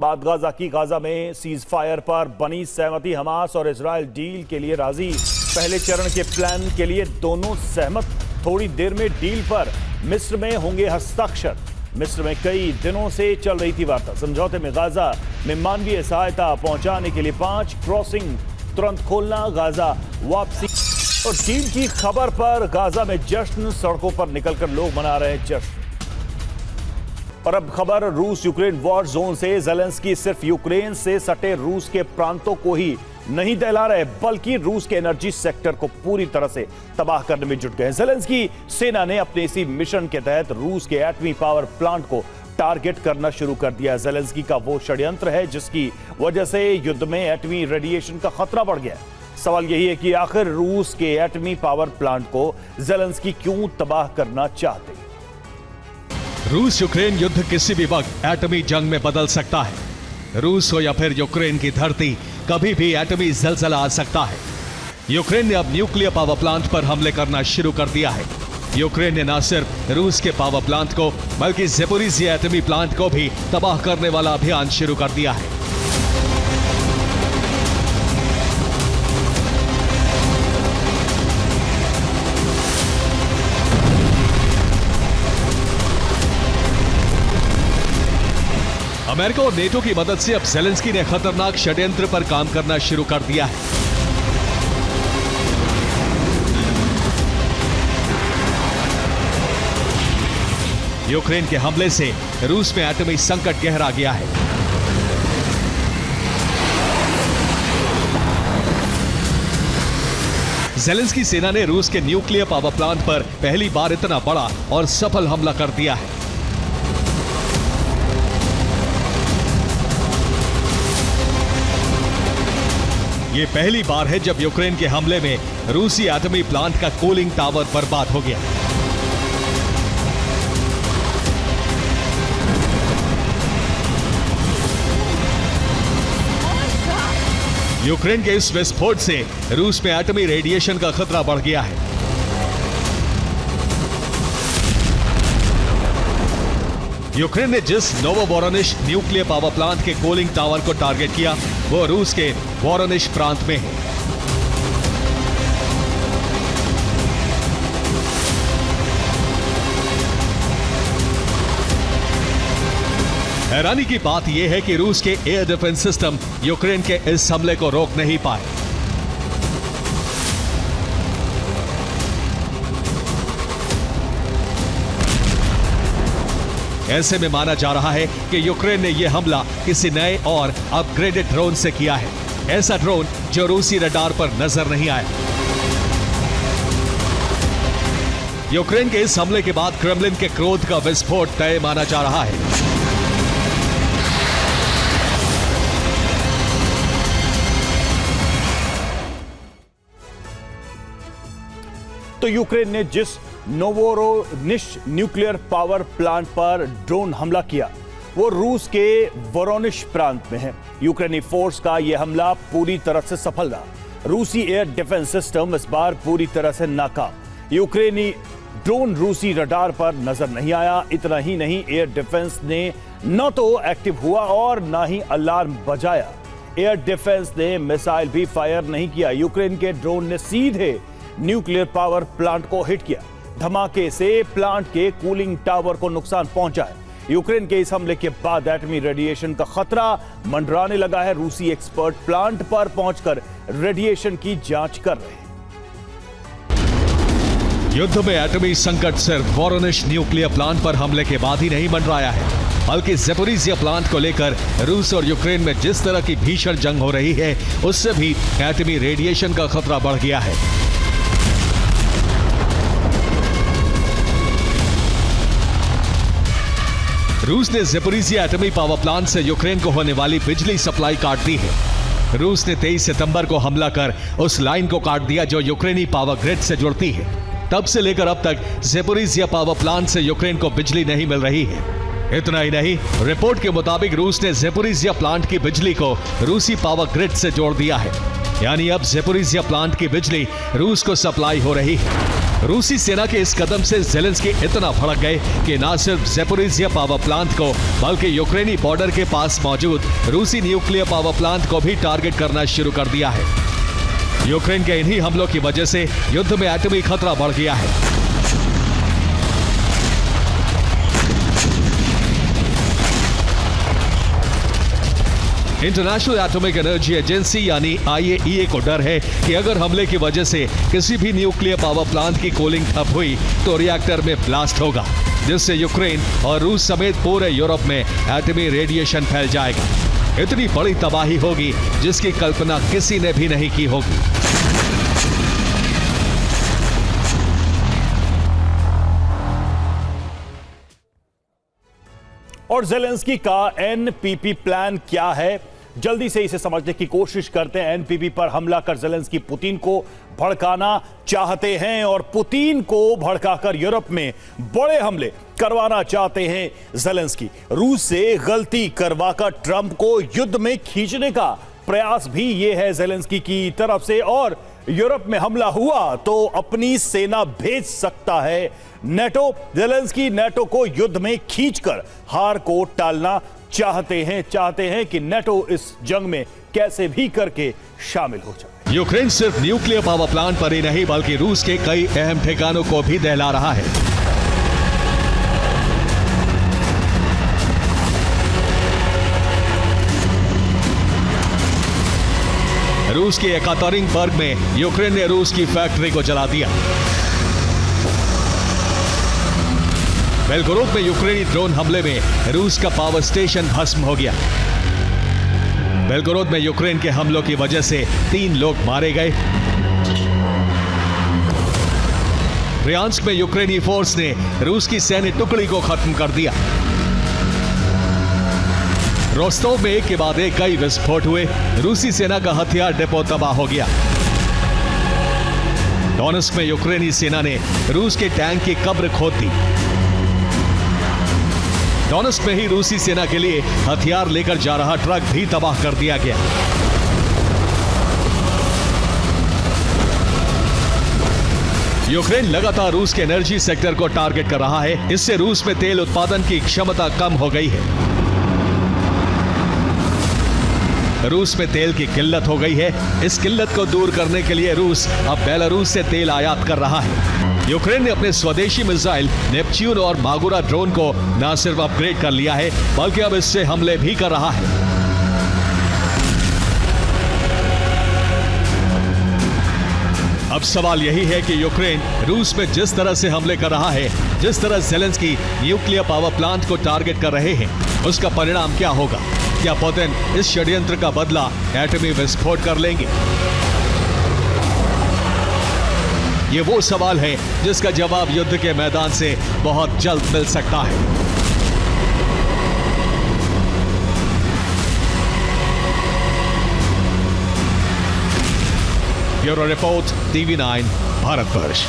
बात गाजा की। गाजा में सीज फायर पर बनी सहमति, हमास और इजराइल डील के लिए राजी। पहले चरण के प्लान के लिए दोनों सहमत। थोड़ी देर में डील पर मिस्र में होंगे हस्ताक्षर। मिस्र में कई दिनों से चल रही थी वार्ता। समझौते में गाजा में मानवीय सहायता पहुंचाने के लिए 5 क्रॉसिंग तुरंत खोलना, गाजा वापसी। और डील की खबर पर गाजा में जश्न, सड़कों पर निकलकर लोग मना रहे हैं जश्न। और अब खबर रूस यूक्रेन वॉर जोन से। ज़ेलेंस्की सिर्फ यूक्रेन से सटे रूस के प्रांतों को ही नहीं दहला रहे, बल्कि रूस के एनर्जी सेक्टर को पूरी तरह से तबाह करने में जुट गए। ज़ेलेंस्की सेना ने अपने इसी मिशन के तहत रूस के एटमी पावर प्लांट को टारगेट करना शुरू कर दिया। ज़ेलेंस्की का वो षड्यंत्र है जिसकी वजह से युद्ध में एटमी रेडिएशन का खतरा बढ़ गया। सवाल यही है कि आखिर रूस के एटमी पावर प्लांट को ज़ेलेंस्की क्यों तबाह करना चाहते? रूस यूक्रेन युद्ध किसी भी वक्त एटमी जंग में बदल सकता है। रूस हो या फिर यूक्रेन की धरती, कभी भी एटमी ज़लज़ला आ सकता है। यूक्रेन ने अब न्यूक्लियर पावर प्लांट पर हमले करना शुरू कर दिया है। यूक्रेन ने न सिर्फ रूस के पावर प्लांट को बल्कि ज़ेपोरिज़िया एटमी प्लांट को भी तबाह करने वाला अभियान शुरू कर दिया है। अमेरिका और नेटो की मदद से अब ज़ेलेंस्की ने खतरनाक षड्यंत्र पर काम करना शुरू कर दिया है। यूक्रेन के हमले से रूस में एटमी संकट गहरा गया है। ज़ेलेंस्की सेना ने रूस के न्यूक्लियर पावर प्लांट पर पहली बार इतना बड़ा और सफल हमला कर दिया है। ये पहली बार है जब यूक्रेन के हमले में रूसी एटमी प्लांट का कूलिंग टावर बर्बाद हो गया। यूक्रेन के इस विस्फोट से रूस में एटमी रेडिएशन का खतरा बढ़ गया है। यूक्रेन ने जिस नोवोवोरोनिश न्यूक्लियर पावर प्लांट के कूलिंग टावर को टारगेट किया, वो रूस के वोरोनिश प्रांत में है। हैरानी की बात यह है कि रूस के एयर डिफेंस सिस्टम यूक्रेन के इस हमले को रोक नहीं पाए। ऐसे में माना जा रहा है कि यूक्रेन ने यह हमला किसी नए और अपग्रेडेड ड्रोन से किया है। ऐसा ड्रोन जो रूसी रडार पर नजर नहीं आया। यूक्रेन के इस हमले के बाद क्रेमलिन के क्रोध का विस्फोट तय माना जा रहा है। तो यूक्रेन ने जिस नोवोरोनिश न्यूक्लियर पावर प्लांट पर ड्रोन हमला किया, वो रूस के वोरोनिश प्रांत में है। यूक्रेनी फोर्स का यह हमला पूरी तरह से सफल रहा। रूसी एयर डिफेंस सिस्टम इस बार पूरी तरह से नाकाम। यूक्रेनी ड्रोन रूसी रडार पर नजर नहीं आया। इतना ही नहीं, एयर डिफेंस ने न तो एक्टिव हुआ और न ही अलार्म बजाया। एयर डिफेंस ने मिसाइल भी फायर नहीं किया। यूक्रेन के ड्रोन ने सीधे न्यूक्लियर पावर प्लांट को हिट किया। धमाके से प्लांट के कूलिंग टावर को नुकसान पहुंचा है। यूक्रेन के इस हमले के बाद एटमी रेडिएशन का खतरा मंडराने लगा है। रूसी एक्सपर्ट प्लांट पर पहुंचकर रेडिएशन की जांच कर रहे हैं। युद्ध में एटमी संकट सिर्फ वोरोनिश न्यूक्लियर प्लांट पर हमले के बाद ही नहीं मंडराया है, बल्कि ज़ेपोरिज़िया प्लांट को लेकर रूस और यूक्रेन में जिस तरह की भीषण जंग हो रही है, उससे भी एटमी रेडिएशन का खतरा बढ़ गया है। रूस ने ज़ेपोरिज़िया एटमी पावर प्लांट से यूक्रेन को होने वाली बिजली सप्लाई काट दी है। रूस ने 23 सितंबर को हमला कर उस लाइन को काट दिया जो यूक्रेनी पावर ग्रिड से जुड़ती है। तब से लेकर अब तक ज़ेपोरिज़िया पावर प्लांट से यूक्रेन को बिजली नहीं मिल रही है। इतना ही नहीं, रिपोर्ट के मुताबिक रूस ने ज़ेपोरिज़िया प्लांट की बिजली को रूसी पावर ग्रिड से जोड़ दिया है। यानी अब ज़ेपोरिज़िया प्लांट की बिजली रूस को सप्लाई हो रही है। रूसी सेना के इस कदम से ज़ेलेंस्की इतना भड़क गए कि न सिर्फ ज़ेपोरिज़िया पावर प्लांट को बल्कि यूक्रेनी बॉर्डर के पास मौजूद रूसी न्यूक्लियर पावर प्लांट को भी टारगेट करना शुरू कर दिया है। यूक्रेन के इन्हीं हमलों की वजह से युद्ध में एटमी खतरा बढ़ गया है। इंटरनेशनल एटॉमिक एनर्जी एजेंसी यानी IAEA को डर है कि अगर हमले की वजह से किसी भी न्यूक्लियर पावर प्लांट की कूलिंग ठप हुई तो रिएक्टर में ब्लास्ट होगा, जिससे यूक्रेन और रूस समेत पूरे यूरोप में एटमी रेडिएशन फैल जाएगा। इतनी बड़ी तबाही होगी जिसकी कल्पना किसी ने भी नहीं की होगी। और ज़ेलेंस्की का NPP प्लान क्या है, जल्दी से इसे समझने की कोशिश करते हैं। NPP पर हमला कर ज़ेलेंस्की पुतिन को भड़काना चाहते हैं और पुतिन को भड़काकर यूरोप में बड़े हमले करवाना चाहते हैं ज़ेलेंस्की। रूस से गलती करवाकर ट्रंप को युद्ध में खींचने का प्रयास भी ये है ज़ेलेंस्की की तरफ से। और यूरोप में हमला हुआ तो अपनी सेना भेज सकता है नेटो। ज़ेलेंस्की नेटो को युद्ध में खींचकर हार को टालना चाहते हैं कि नेटो इस जंग में कैसे भी करके शामिल हो जाए। यूक्रेन सिर्फ न्यूक्लियर पावर प्लांट पर ही नहीं बल्कि रूस के कई अहम ठिकानों को भी दहला रहा है। रूस के एकातरिंगबर्ग में यूक्रेन ने रूस की फैक्ट्री को जला दिया। बेलगोरोद में यूक्रेनी ड्रोन हमले में रूस का पावर स्टेशन भस्म हो गया। बेलगोरोद में यूक्रेन के हमलों की वजह से 3 लोग मारे गए। ब्रियांस्क में यूक्रेनी फोर्स ने रूस की सैन्य टुकड़ी को खत्म कर दिया। रोस्तोव में एक के बाद एक कई विस्फोट हुए। रूसी सेना का हथियार डिपो तबाह हो गया। डोनेट्स्क में यूक्रेनी सेना ने रूस के टैंक की कब्र खोद दी। डोनेट्स्क में ही रूसी सेना के लिए हथियार लेकर जा रहा ट्रक भी तबाह कर दिया गया। यूक्रेन लगातार रूस के एनर्जी सेक्टर को टारगेट कर रहा है। इससे रूस में तेल उत्पादन की क्षमता कम हो गई है। रूस में तेल की किल्लत हो गई है। इस किल्लत को दूर करने के लिए रूस अब बेलारूस से तेल आयात कर रहा है। यूक्रेन ने अपने स्वदेशी मिसाइल नेपच्यून और मागुरा ड्रोन को न सिर्फ अपग्रेड कर लिया है बल्कि अब इससे हमले भी कर रहा है। अब सवाल यही है कि यूक्रेन रूस में जिस तरह से हमले कर रहा है, जिस तरह ज़ेलेंस्की न्यूक्लियर पावर प्लांट को टारगेट कर रहे हैं, उसका परिणाम क्या होगा? क्या पुतिन इस षड्यंत्र का बदला एटमी विस्फोट कर लेंगे? ये वो सवाल है जिसका जवाब युद्ध के मैदान से बहुत जल्द मिल सकता है। Bureau report, TV9 Bharatvarsh.